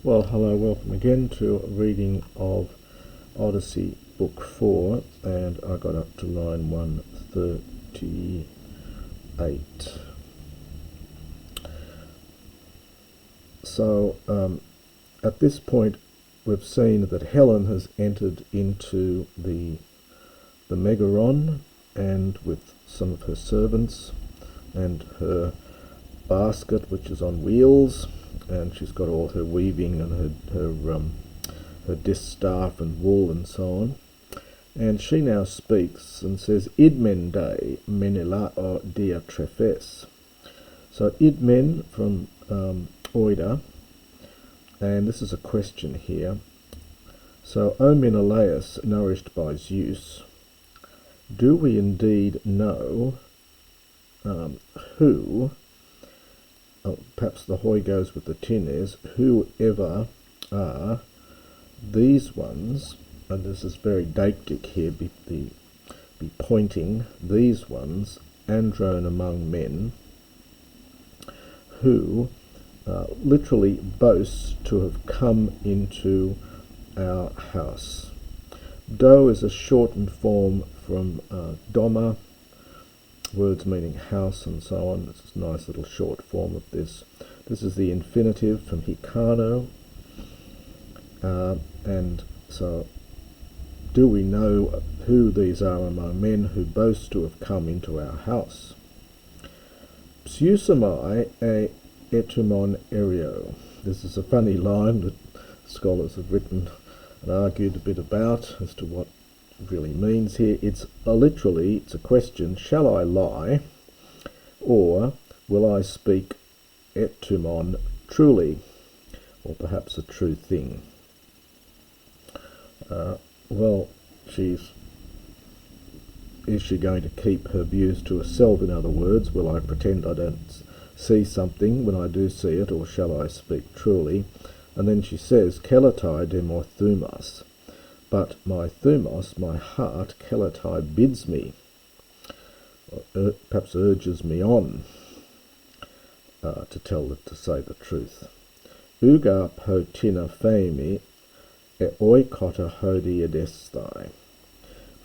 Well, hello, welcome again to a reading of Odyssey, Book 4, and I got up to line 138. So, at this point, we've seen that Helen has entered into the Megaron, and with some of her servants, and her basket, which is on wheels, and she's got all her weaving and her distaff and wool and so on. And she now speaks and says, Idmen de menelao dia trefes. So idmen from oida, and this is a question here. So, O Menelaus, nourished by Zeus, do we indeed know who, perhaps the hoi goes with the tin, is whoever are these ones, and this is very deictic here, be pointing, these ones, androne among men, who literally boast to have come into our house. Do is a shortened form from doma, words meaning house and so on. This is a nice little short form of this. This is the infinitive from hikano, and so do we know who these are among men who boast to have come into our house? Pseusamai e etumon erio. This is a funny line that scholars have written and argued a bit about as to what it really means here. It's literally, it's a question, shall I lie, or will I speak etumon truly, or perhaps a true thing? Well, is she going to keep her views to herself? In other words, will I pretend I don't see something when I do see it, or shall I speak truly? And then she says, Kelatai demorthumas, but my thumos, my heart, Kelatai bids me, perhaps urges me on to say the truth. Uga potina femi e oikota hodi edestai.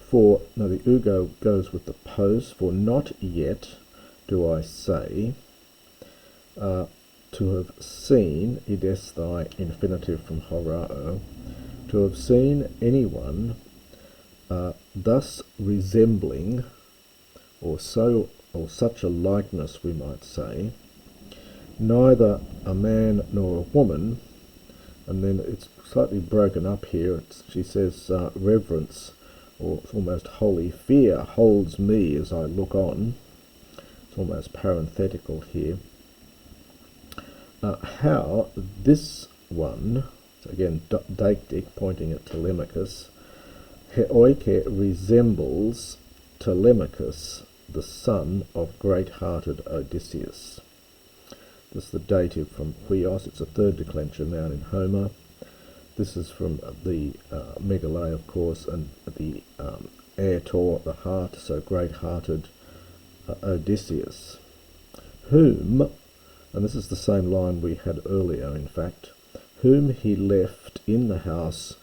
For, now the ugo goes with the pos, for not yet do I say, to have seen, idesthai, infinitive from horao, to have seen anyone thus resembling, or such a likeness, we might say, neither a man nor a woman. And then it's slightly broken up here. She says, reverence, or almost holy fear, holds me as I look on. It's almost parenthetical here. How this one, again deictic, pointing at Telemachos, heoike resembles Telemachos, the son of great-hearted Odysseus. This is the dative from huios. It's a third declension noun in Homer. This is from the megale, of course, and the aetor, the heart, so great-hearted Odysseus, whom, and this is the same line we had earlier, in fact, whom he left in the house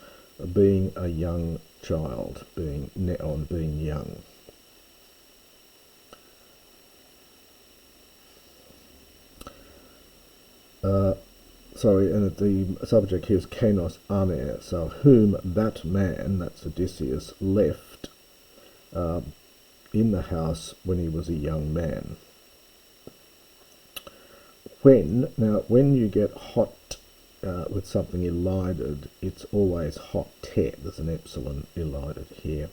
being a young child, being neon, being young. And the subject here is kenos ane, so whom that man, that's Odysseus, left in the house when he was a young man. When you get hot with something elided, it's always hot te. There's an epsilon elided here.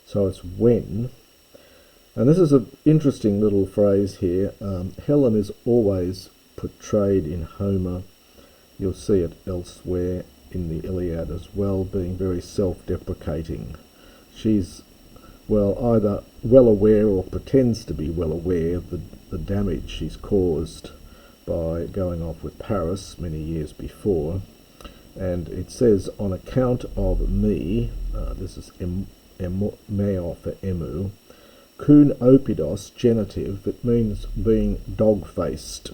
So it's when. And this is an interesting little phrase here. Helen is always portrayed in Homer. You'll see it elsewhere in the Iliad as well, being very self-deprecating. She's, either well aware or pretends to be well aware of the damage she's caused by going off with Paris many years before. And it says, on account of me, this is meo for emu, kun opidos, genitive, it means being dog-faced,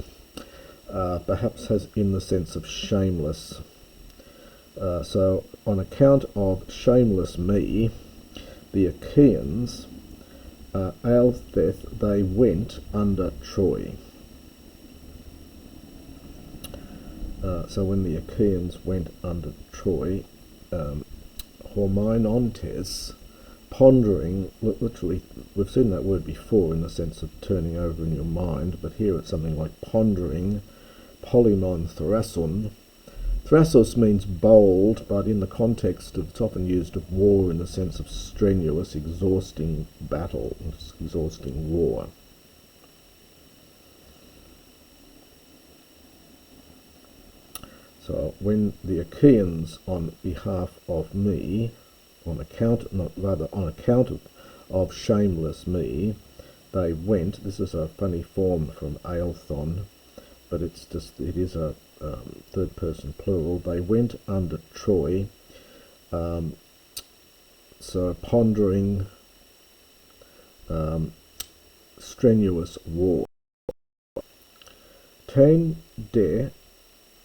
perhaps has in the sense of shameless, So on account of shameless me, the Achaeans, Aeltheth, they went under Troy. So when the Achaeans went under Troy, hormeinontes, pondering, literally, we've seen that word before in the sense of turning over in your mind, but here it's something like pondering, polymon thrason. Thrasos means bold, but in the context it's often used of war in the sense of strenuous, exhausting battle, exhausting war. So when the Achaeans, on behalf of me, on account of shameless me, they went. This is a funny form from Aelthon, but it is a third person plural. They went under Troy. So pondering, strenuous war. Ten de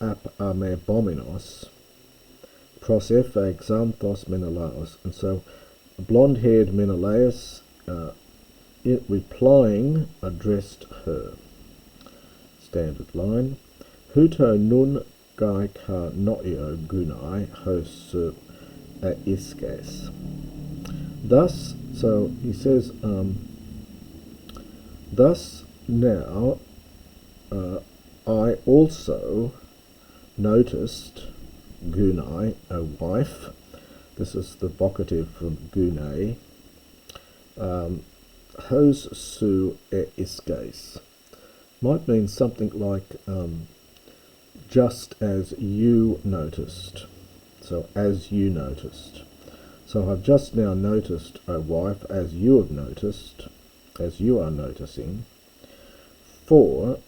ap amebominos prosepha exanthos Menelaus. And so blonde-haired Menelaus, replying, addressed her. Standard line. Huto nun gai ka noio gunai hos iskes. Thus, so he says, thus now I also noticed gunai, a wife. This is the vocative from gunai. Hos su iskes might mean something like just as you noticed. So as you noticed. So I've just now noticed, O wife, as you have noticed, as you are noticing, for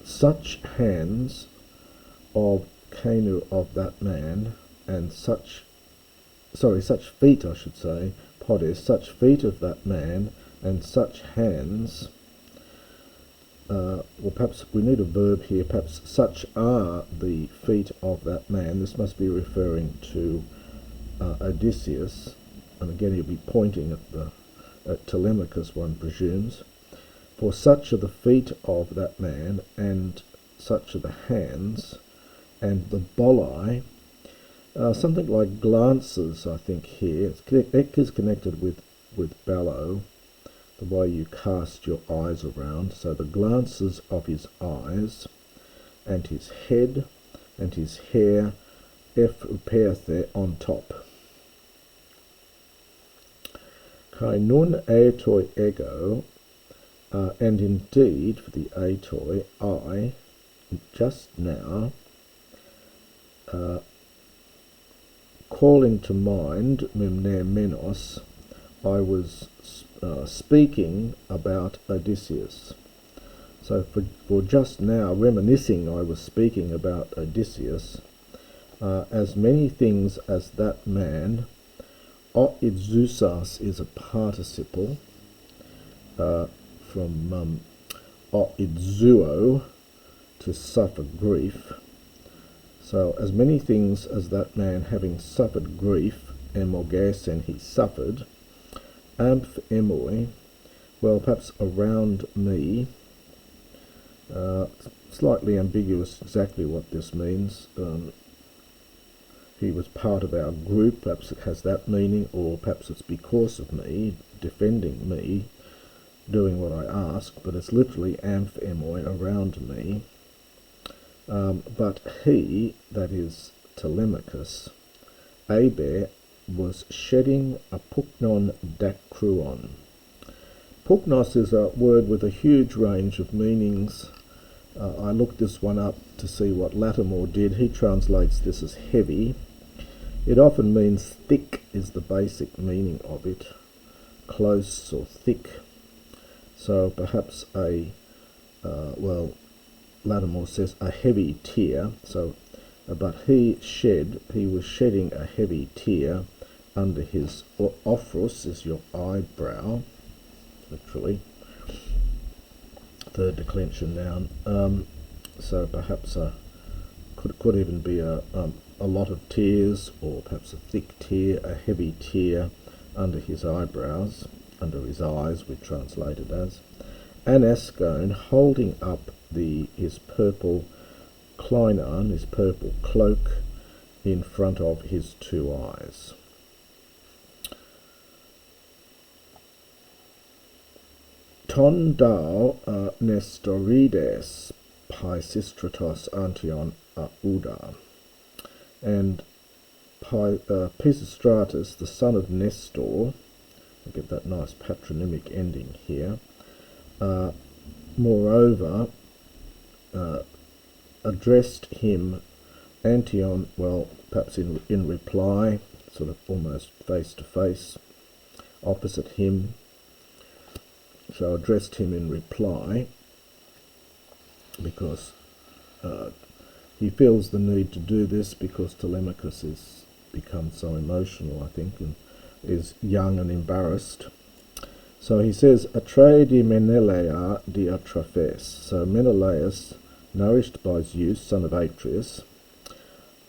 such hands of Canu of that man, and such feet, I should say, Podis, such feet of that man, and such hands, well, perhaps we need a verb here, perhaps such are the feet of that man. This must be referring to Odysseus, and again he'll be pointing at Telemachos, one presumes. For such are the feet of that man, and such are the hands, and the bolai, something like glances, I think here. It is connected with bellow, the way you cast your eyes around. So the glances of his eyes, and his head, and his hair, there on top. Kai nun aetoi ego, and indeed for the aetoi, I, just now, calling to mind menos, I was speaking about Odysseus. So for just now, reminiscing, I was speaking about Odysseus. As many things as that man, oidzusas is a participle from oidzuo, to suffer grief. So as many things as that man, having suffered grief, emorgasen, he suffered, amph emoi, well, perhaps around me, slightly ambiguous exactly what this means. He was part of our group, perhaps it has that meaning, or perhaps it's because of me, defending me, doing what I ask, but it's literally amph emoi, around me. But he, that is Telemachos, Abe, was shedding a puknon dakruon. Puknos is a word with a huge range of meanings. I looked this one up to see what Lattimore did. He translates this as heavy. It often means thick is the basic meaning of it, close or thick. So perhaps well, Lattimore says a heavy tear. So, but he was shedding a heavy tear under his ophrus, is your eyebrow, literally. Third declension noun. So perhaps could even be a lot of tears, or perhaps a thick tear, a heavy tear under his eyebrows, under his eyes, we translate it as. Anaskone holding up his purple kleinon, his purple cloak, in front of his two eyes. Ton dao Nestorides Peisistratos Antion Uda. And Peisistratos, the son of Nestor, I get that nice patronymic ending here, moreover, addressed him, Antion, well, perhaps in reply, sort of almost face to face, opposite him, so addressed him in reply, because he feels the need to do this because Telemachos has become so emotional, I think, and is young and embarrassed. So he says, Atrei Menelaia diatraphes. So Menelaus, nourished by Zeus, son of Atreus,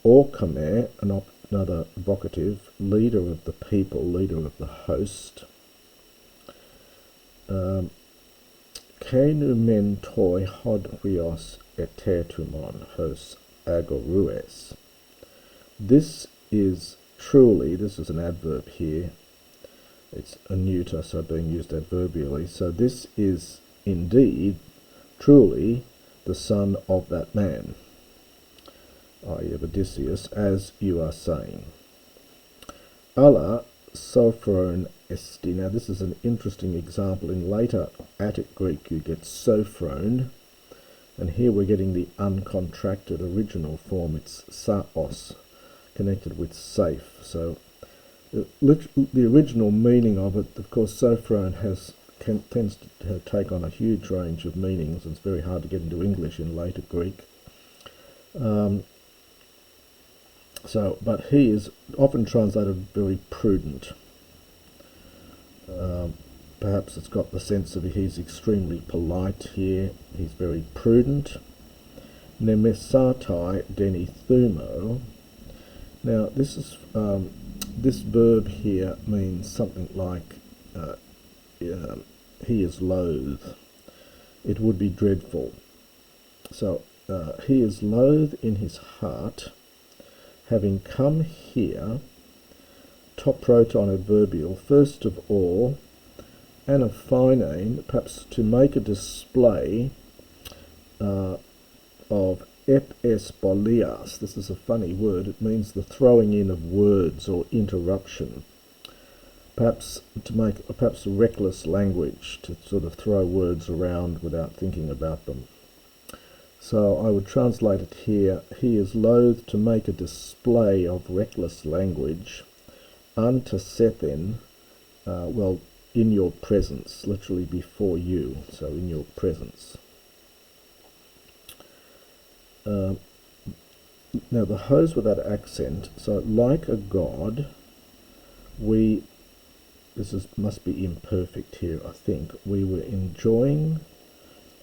Orkame, another vocative, leader of the people, leader of the host, Kenu mentoi hodrios etetumon hos agorues. This is truly, this is an adverb here, it's a neuter, so being used adverbially, so this is indeed, truly, the son of that man, i.e. of Odysseus, as you are saying. Allah sophron esti. Now this is an interesting example. In later Attic Greek you get sophron, and here we're getting the uncontracted original form. It's saos, connected with safe. So the original meaning of it, of course, sophron tends to take on a huge range of meanings, and it's very hard to get into English in later Greek. But he is often translated very prudent. Perhaps it's got the sense of he's extremely polite here. He's very prudent. Nemesatai denithumo. Now this is this verb here means something like he is loath. It would be dreadful. So he is loath in his heart, having come here, top proton adverbial, first of all, anaphynane, perhaps to make a display of epesbolias. This is a funny word. It means the throwing in of words or interruption. Perhaps to make perhaps reckless language, to sort of throw words around without thinking about them. So I would translate it here, he is loath to make a display of reckless language, antasethen, well, in your presence, literally before you, so in your presence. Now the hose with that accent, so like a god, must be imperfect here, I think. We were enjoying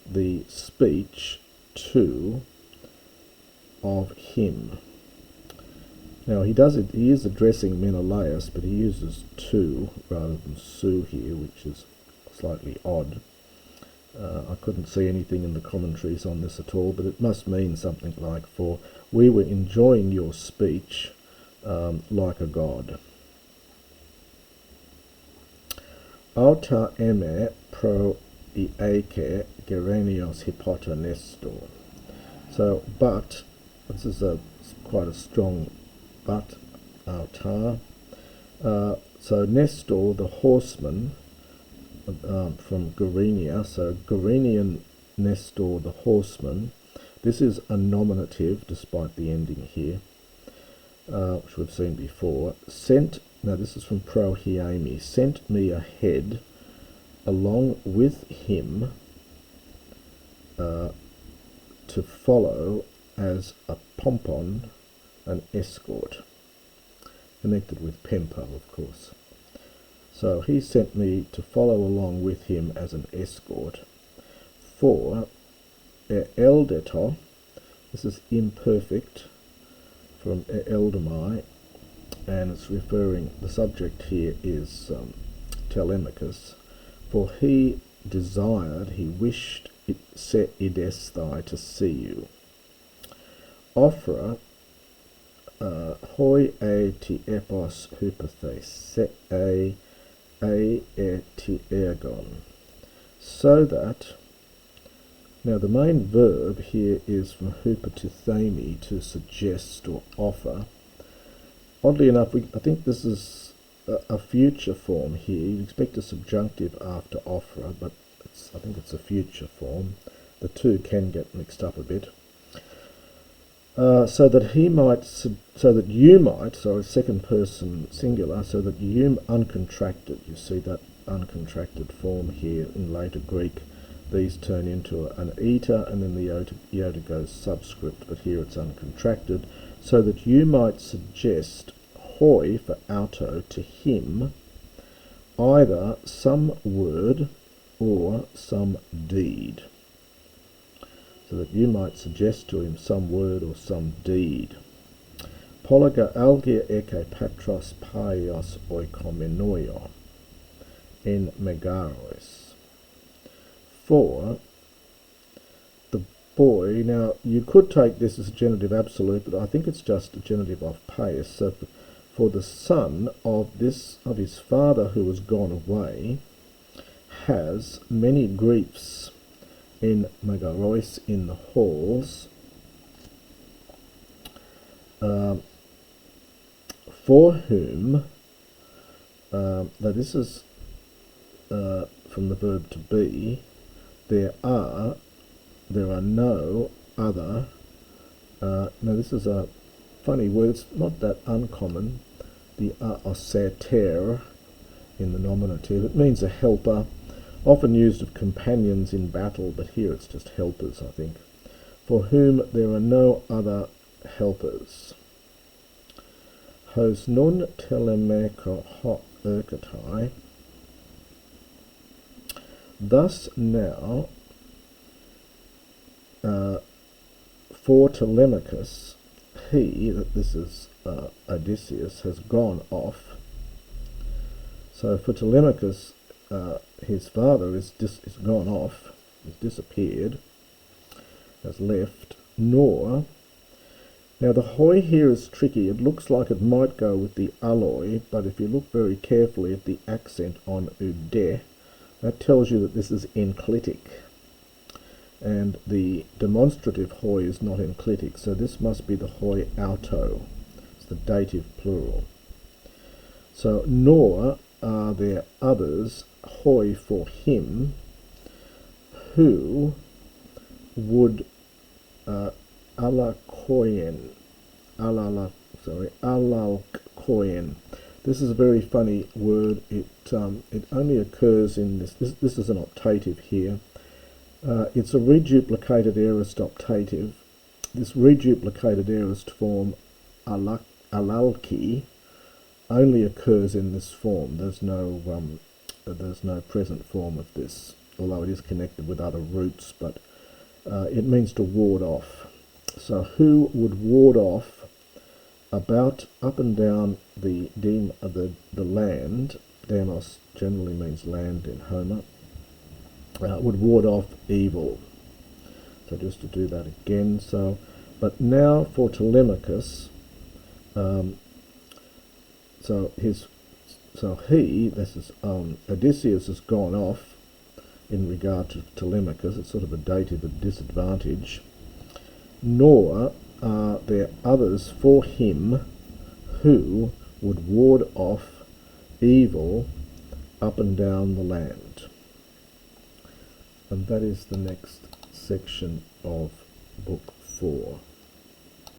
the speech of him. Now he is addressing Menelaus, but he uses to rather than su here, which is slightly odd. I couldn't see anything in the commentaries on this at all, but it must mean something like, for we were enjoying your speech like a god. Auta eme pro iake gerenios hypota nestor. So, but, this is quite a strong but, auta. So Nestor, the horseman, from Gerenia, so Gerenian Nestor, the horseman. This is a nominative, despite the ending here, which we've seen before. Sent, now this is from Prohiame, sent me ahead along with him to follow as a pompon, an escort, connected with Pempo, of course. So he sent me to follow along with him as an escort for eldeto, This is imperfect from Eldamai, and it's referring, the subject here is Telemachos, for he desired, he wished it set idesthai to see you. Offra hoi a ti epos hypothe se a ti ergon. So that, now the main verb here is from hypotythemi, to suggest or offer. Oddly enough, I think this is a future form here. You'd expect a subjunctive after offra, but I think it's a future form. The two can get mixed up a bit. So that he might, so that you might, so a second person singular, so that you uncontracted, you see that uncontracted form here in later Greek, these turn into an eta, and then the iota goes subscript, but here it's uncontracted, so that you might suggest hoi for auto to him either some word or some deed. So that you might suggest to him some word or some deed. Polyga algia eke patros paios oikomenoio in megaros. For the boy, now you could take this as a genitive absolute, but I think it's just a genitive of pais. So for the son of his father who has gone away, has many griefs in megarois, in the halls, for whom, now this is from the verb to be, there are no other, now this is a funny word, it's not that uncommon, the oseter in the nominative. It means a helper, often used of companions in battle, but here it's just helpers, I think. For whom there are no other helpers. Hos nun telemacho ho erkatai. Thus now, for Telemachos, he, that this is Odysseus, has gone off. So for Telemachos, his father is gone off, has disappeared, has left, nor, now the hoi here is tricky. It looks like it might go with the alloy, but if you look very carefully at the accent on ude, that tells you that this is enclitic, and the demonstrative hoi is not enclitic, so this must be the hoi auto. It's the dative plural. So nor are there others hoi for him who would alalkoyen. This is a very funny word. It only occurs in this is an optative here. It's a reduplicated aorist optative. This reduplicated aorist form alalki only occurs in this form. There's no present form of this, although it is connected with other roots, but it means to ward off. So who would ward off about, up and down the land, demos generally means land in Homer, would ward off evil. So just to do that again, so, but now for Telemachos, Odysseus has gone off in regard to Telemachos. It's sort of a dative of disadvantage. Nor are there others for him who would ward off evil up and down the land. And that is the next section of Book 4.